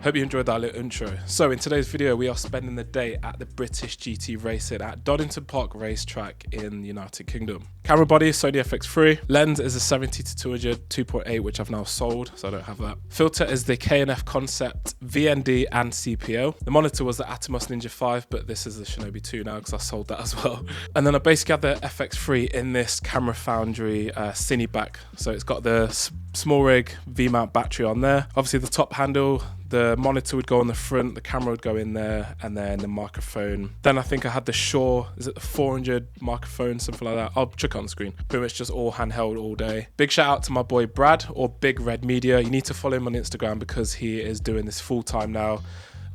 Hope you enjoyed that little intro. So in today's video, we are spending the day at the British GT racing at Donington Park racetrack in the United Kingdom. Camera body, Sony FX3. Lens is a 70-200 2.8, which I've now sold, so I don't have that. Filter is the K&F Concept VND and CPO. The monitor was the Atomos Ninja 5, but this is the Shinobi 2 now because I sold that as well. And then I basically had the FX3 in this Camera Foundry Cine back. So it's got the small rig V-mount battery on there. Obviously the top handle, the monitor would go on the front, the camera would go in there, and then the microphone. Then I think I had the Shure, is it the 400 microphone, something like that? I'll chuck it on the screen. Pretty much just all handheld all day. Big shout out to my boy Brad, or Big Red Media. You need to follow him on Instagram because he is doing this full time now.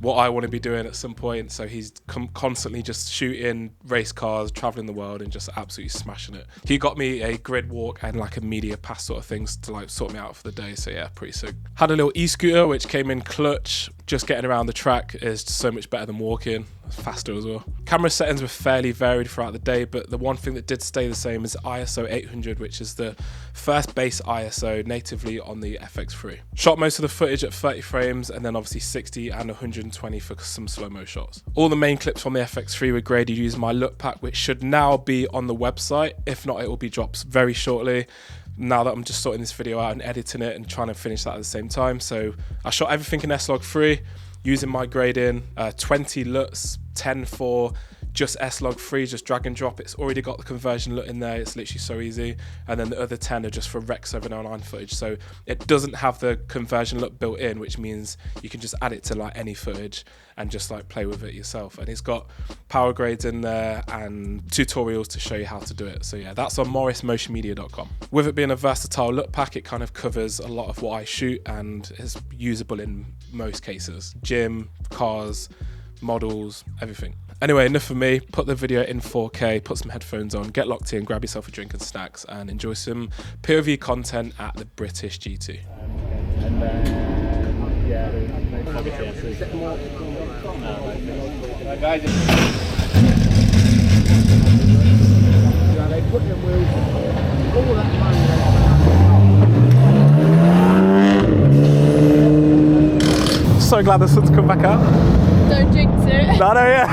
What I want to be doing at some point. So he's constantly just shooting race cars, traveling the world and just absolutely smashing it. He got me a grid walk and like a media pass sort of things to like sort me out for the day. So yeah, pretty sick. Had a little e-scooter which came in clutch. Just getting around the track is so much better than walking. It's faster as well. Camera settings were fairly varied throughout the day, but the one thing that did stay the same is ISO 800, which is the first base ISO natively on the FX3. Shot most of the footage at 30 frames and then obviously 60 and 120 for some slow-mo shots. All the main clips from the FX3 were graded using my look pack, which should now be on the website. If not, it will be dropped very shortly. Now that I'm just sorting this video out and editing it and trying to finish that at the same time. So I shot everything in S-Log3 using my grading, 20 LUTs, 10 for just S-Log3, just drag and drop. It's already got the conversion LUT in there. It's literally so easy. And then the other 10 are just for Rec 709 footage. So it doesn't have the conversion LUT built in, which means you can just add it to like any footage and just like play with it yourself. And it's got power grades in there and tutorials to show you how to do it. So yeah, that's on MorrisMotionMedia.com. With it being a versatile look pack, it kind of covers a lot of what I shoot and is usable in most cases. Gym, cars, models, everything. Anyway, enough of me. Put the video in 4K, put some headphones on, get locked in, grab yourself a drink and snacks, and enjoy some POV content at the British GT. And then, yeah, they put them wheels, all that money. So glad the sun's come back out. Don't jinx it. No, yeah.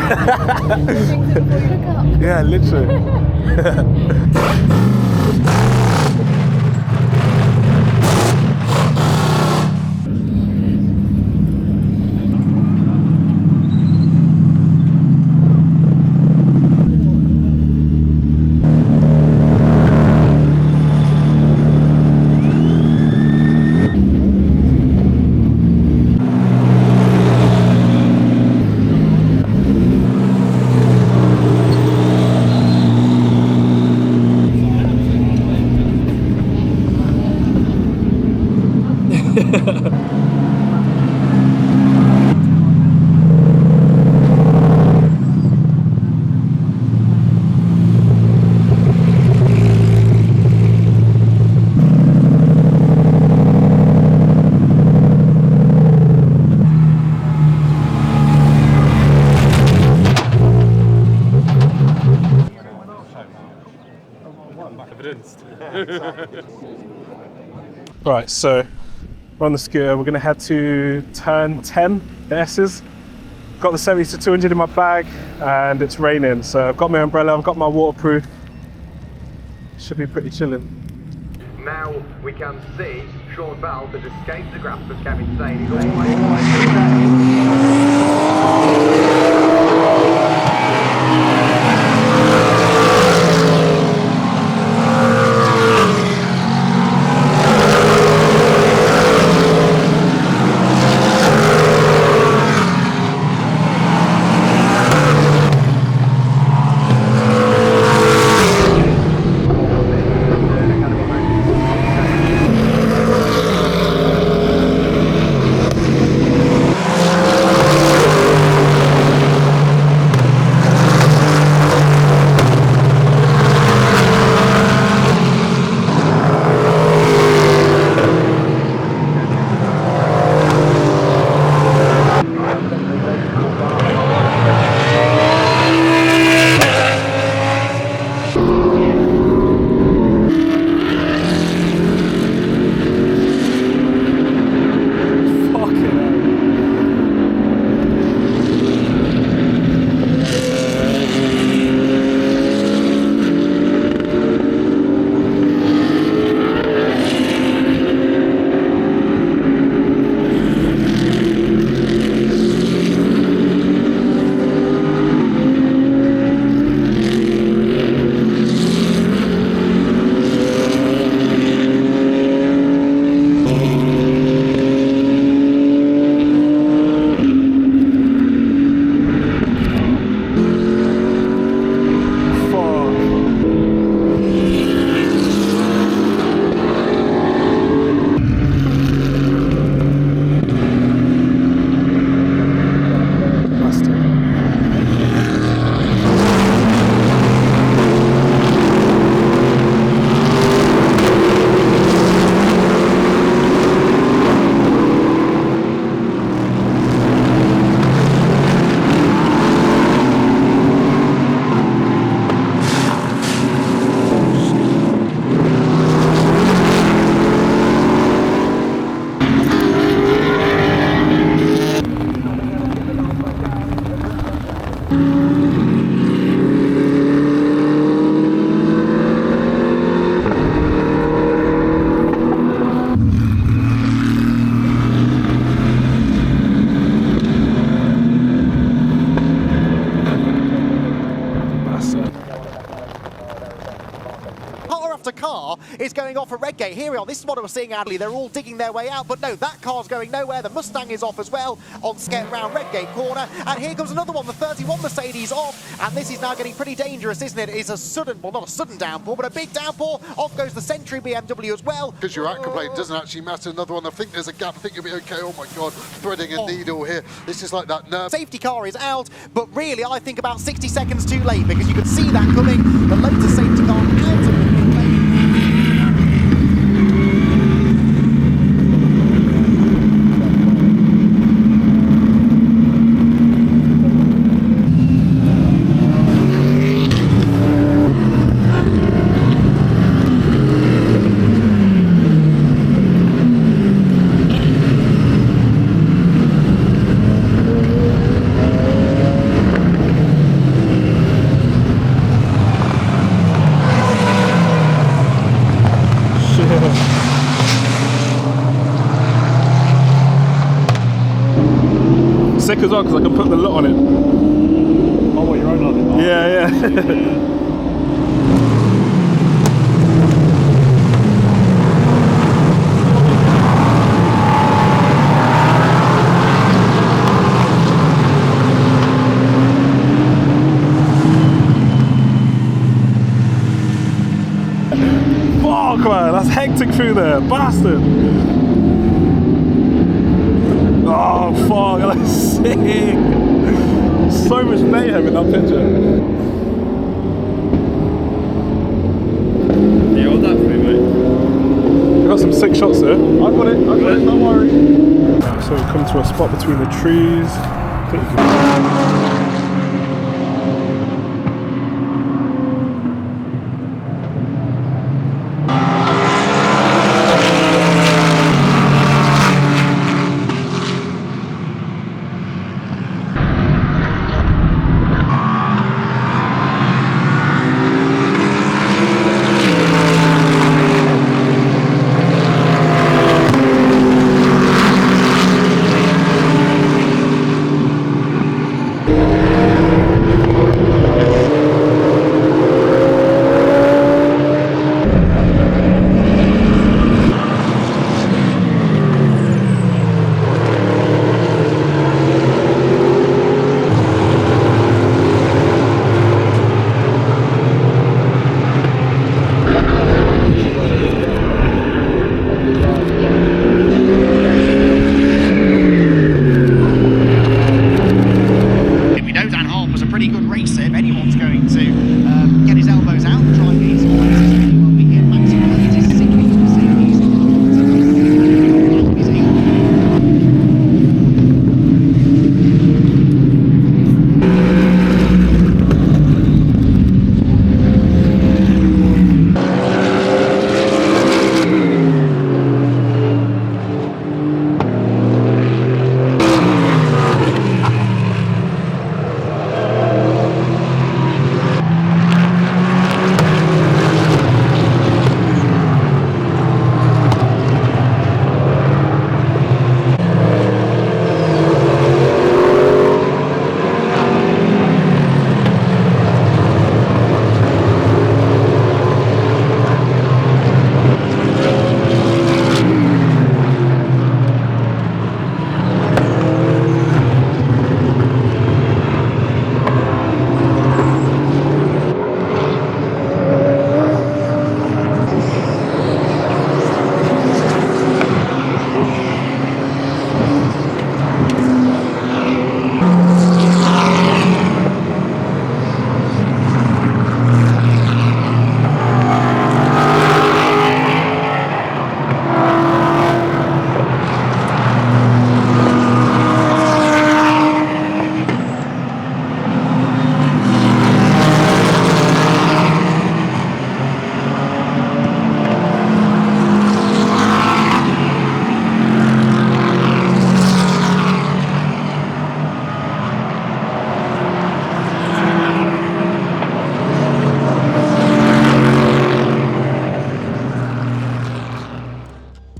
Don't jinx it before you look up. Yeah, literally. Right, so we're on the scooter. We're going to head to turn 10, the S's. Got the 70-200 in my bag and it's raining, so I've got my umbrella, I've got my waterproof. Should be pretty chilling. Now we can see Sean Bell has escaped the grasp of Kevin Sane. He's always Car after car is going off at Redgate. Here we are. This is what I was seeing, Adley. They're all digging their way out, but no, that car's going nowhere. The Mustang is off as well on skate round Redgate corner. And here comes another one, the 31 Mercedes off. And this is now getting pretty dangerous, isn't it? It's a sudden, well, not a sudden downpour, but a big downpour. Off goes the Century BMW as well. Because your acroplane doesn't actually matter. Another one, I think there's a gap. I think you'll be okay. Oh my God, threading a needle here. This is like that nerve. Safety car is out, but really, I think about 60 seconds too late because you could see that coming. The Lotus safety car out of the lane. Sick as well because I can put the LUT on it. Oh, what, your own on it? Oh. Yeah. Fuck man, that's hectic through there, bastard. Oh fuck, that's sick. So much mayhem in that picture. Yeah, hold that for me, mate. We got some sick shots there. I got it, don't worry. Right, so we've come to a spot between the trees. I think you can...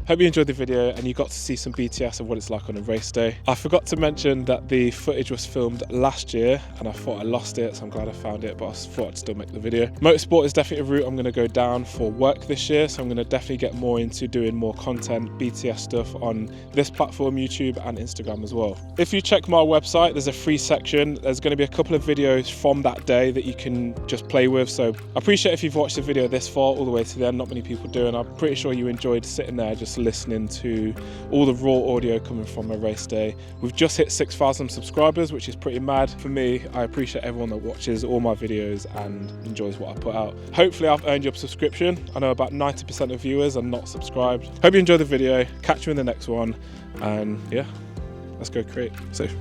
Hope you enjoyed the video and you got to see some BTS of what it's like on a race day. I forgot to mention that the footage was filmed last year and I thought I lost it, so I'm glad I found it, but I thought I'd still make the video. Motorsport is definitely a route I'm going to go down for work this year, so I'm going to definitely get more into doing more content, BTS stuff on this platform, YouTube and Instagram as well. If you check my website, there's a free section. There's going to be a couple of videos from that day that you can just play with, so I appreciate if you've watched the video this far all the way to the end. Not many people do, and I'm pretty sure you enjoyed sitting there just listening to all the raw audio coming from a race day. We've just hit 6,000 subscribers, which is pretty mad for me. I appreciate everyone that watches all my videos and enjoys what I put out. Hopefully I've earned your subscription. I know about 90% of viewers are not subscribed. Hope you enjoyed the video. Catch you in the next one, and yeah, let's go create. Safe.